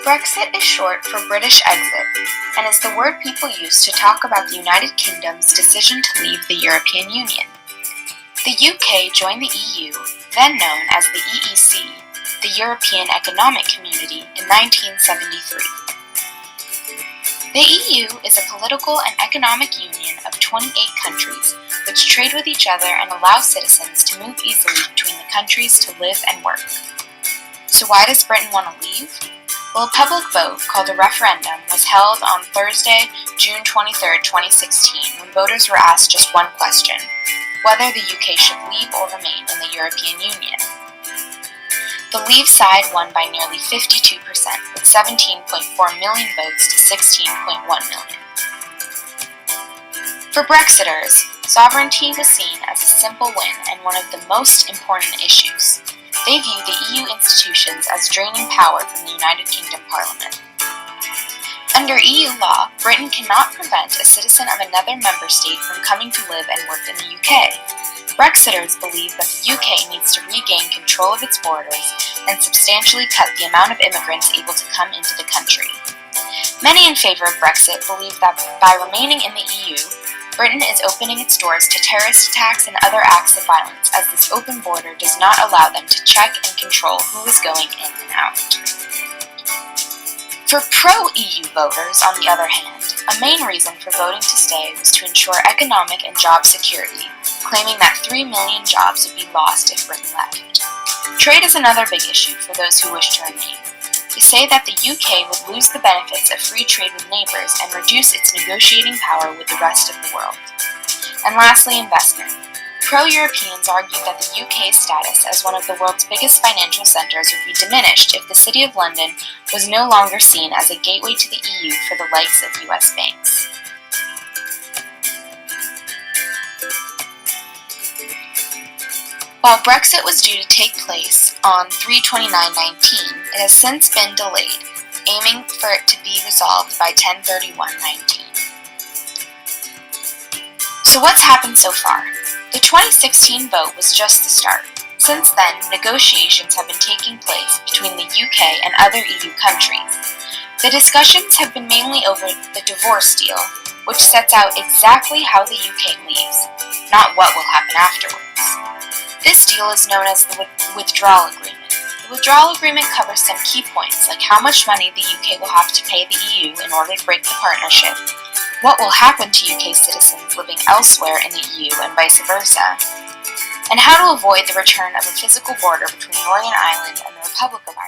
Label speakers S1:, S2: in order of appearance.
S1: Brexit is short for British exit and is the word people use to talk about the United Kingdom's decision to leave the European Union. The UK joined the EU, then known as the EEC, the European Economic Community, in 1973. The EU is a political and economic union of 28 countries which trade with each other and allow citizens to move easily between the countries to live and work. So why does Britain want to leave? Well, a public vote, called a referendum, was held on Thursday, June 23, 2016, when voters were asked just one question: whether the UK should leave or remain in the European Union. The Leave side won by nearly 52%, with 17.4 million votes to 16.1 million. For Brexiters, sovereignty was seen as a simple win and one of the most important issues. They view the EU institutions as draining power from the United Kingdom Parliament. Under EU law, Britain cannot prevent a citizen of another member state from coming to live and work in the UK. Brexiters believe that the UK needs to regain control of its borders and substantially cut the amount of immigrants able to come into the country. Many in favor of Brexit believe that by remaining in the EU, Britain is opening its doors to terrorist attacks and other acts of violence, as this open border does not allow them to check and control who is going in and out. For pro-EU voters, on the other hand, a main reason for voting to stay was to ensure economic and job security, claiming that 3 million jobs would be lost if Britain left. Trade is another big issue for those who wish to remain. They say that the UK would lose the benefits of free trade with neighbours and reduce its negotiating power with the rest of the world. And lastly, investment. Pro-Europeans argue that the UK's status as one of the world's biggest financial centres would be diminished if the City of London was no longer seen as a gateway to the EU for the likes of US banks. While Brexit was due to take place on 3/29/19, it has since been delayed, aiming for it to be resolved by 10/31/19. So what's happened so far? The 2016 vote was just the start. Since then, negotiations have been taking place between the UK and other EU countries. The discussions have been mainly over the divorce deal, which sets out exactly how the UK leaves, not what will happen afterwards. This deal is known as the Withdrawal Agreement. The Withdrawal Agreement covers some key points, like how much money the UK will have to pay the EU in order to break the partnership, what will happen to UK citizens living elsewhere in the EU and vice versa, and how to avoid the return of a physical border between Northern Ireland and the Republic of Ireland.